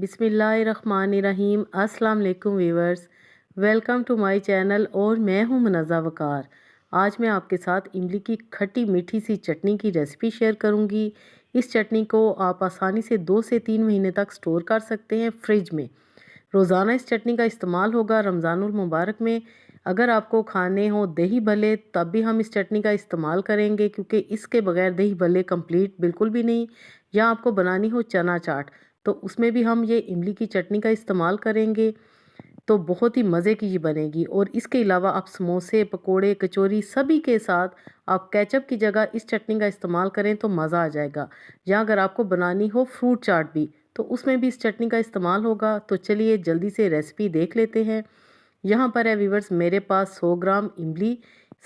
बिस्मिल्लाहिर्रहमानिर्रहीम। अस्सलाम वालेकुम viewers, welcome to my channel और मैं हूं मुनज़्ज़ा वकार। आज मैं आपके साथ इमली की खट्टी मीठी सी चटनी की रेसिपी शेयर करूंगी। इस चटनी को आप आसानी से 2 से 3 महीने तक स्टोर कर सकते हैं फ्रिज में। रोज़ाना इस चटनी का इस्तेमाल होगा रमज़ानुल मुबारक में। अगर आपको खाने हो दही भल्ले तब भी हम इस चटनी का इस्तेमाल करेंगे, क्योंकि इसके बगैर दही भल्ले कंप्लीट बिल्कुल भी नहीं। या आपको बनानी हो चना चाट तो उसमें भी हम ये इमली की चटनी का इस्तेमाल करेंगे, तो बहुत ही मज़े की ये बनेगी। और इसके अलावा आप समोसे, पकोड़े, कचौरी सभी के साथ आप केचप की जगह इस चटनी का इस्तेमाल करें तो मज़ा आ जाएगा। या अगर आपको बनानी हो फ्रूट चाट भी तो उसमें भी इस चटनी का इस्तेमाल होगा। तो चलिए जल्दी से रेसिपी देख लेते हैं। यहाँ पर है व्यूवर्स मेरे पास 100 ग्राम इमली।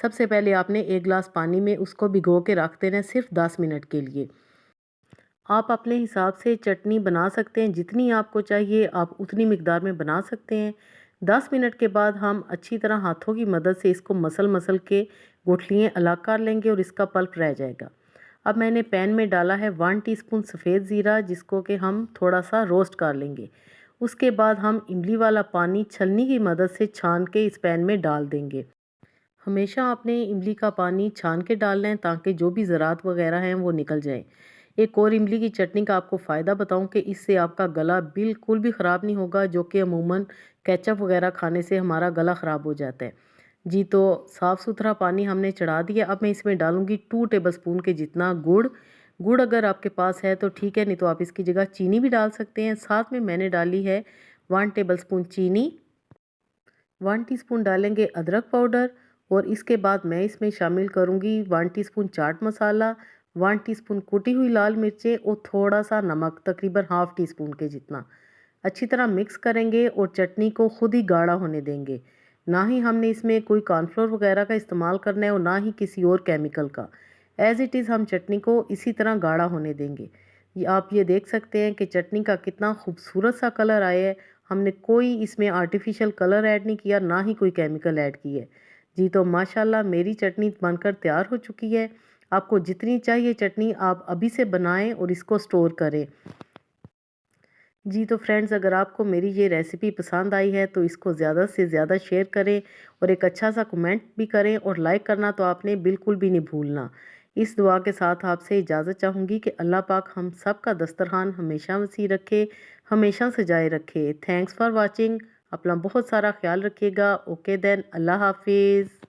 सबसे पहले आपने 1 गिलास पानी में उसको भिगो के रख देना है सिर्फ 10 मिनट के लिए। आप अपने हिसाब से चटनी बना सकते हैं, जितनी आपको चाहिए आप उतनी मिकदार में बना सकते हैं। 10 मिनट के बाद हम अच्छी तरह हाथों की मदद से इसको मसल मसल के गुठलियाँ अलग कर लेंगे और इसका पल्प रह जाएगा। अब मैंने पैन में डाला है 1 टीस्पून सफ़ेद ज़ीरा, जिसको कि हम थोड़ा सा रोस्ट कर लेंगे। उसके बाद हम इमली वाला पानी छलनी की मदद से छान के इस पैन में डाल देंगे। हमेशा आपने इमली का पानी छान के डालना है ताकि जो भी ज़रात वगैरह हैं वो निकल जाएं। एक और इमली की चटनी का आपको फ़ायदा बताऊं कि इससे आपका गला बिल्कुल भी ख़राब नहीं होगा, जो कि अमूमन केचप वगैरह खाने से हमारा गला ख़राब हो जाता है। जी, तो साफ़ सुथरा पानी हमने चढ़ा दिया। अब मैं इसमें डालूंगी 2 टेबलस्पून के जितना गुड़। गुड़ अगर आपके पास है तो ठीक है, नहीं तो आप इसकी जगह चीनी भी डाल सकते हैं। साथ में मैंने डाली है 1 टेबलस्पून चीनी। 1 टीस्पून डालेंगे अदरक पाउडर। और इसके बाद मैं इसमें शामिल करूंगी 1 टीस्पून चाट मसाला, 1 टीस्पून कुटी हुई लाल मिर्चें और थोड़ा सा नमक, तकरीबन हाफ़ टी स्पून के जितना। अच्छी तरह मिक्स करेंगे और चटनी को खुद ही गाढ़ा होने देंगे। ना ही हमने इसमें कोई कॉर्नफ्लोर वगैरह का इस्तेमाल करना है और ना ही किसी और केमिकल का। एज़ इट इज़ हम चटनी को इसी तरह गाढ़ा होने देंगे। ये आप ये देख सकते हैं कि चटनी का कितना खूबसूरत सा कलर आया है। हमने कोई इसमें आर्टिफिशियल कलर ऐड नहीं किया, ना ही कोई केमिकल ऐड की है। जी, तो माशाल्लाह मेरी चटनी बनकर तैयार हो चुकी है। आपको जितनी चाहिए चटनी आप अभी से बनाएं और इसको स्टोर करें। जी, तो फ्रेंड्स अगर आपको मेरी ये रेसिपी पसंद आई है तो इसको ज़्यादा से ज़्यादा शेयर करें और एक अच्छा सा कमेंट भी करें और लाइक करना तो आपने बिल्कुल भी नहीं भूलना। इस दुआ के साथ आपसे इजाज़त चाहूँगी कि अल्लाह पाक हम सब का दस्तरखान हमेशा वसी रखे, हमेशा सजाए रखे। Thanks for watching. अपना बहुत सारा ख्याल रखिएगा। ओके देन, अल्लाह हाफिज़।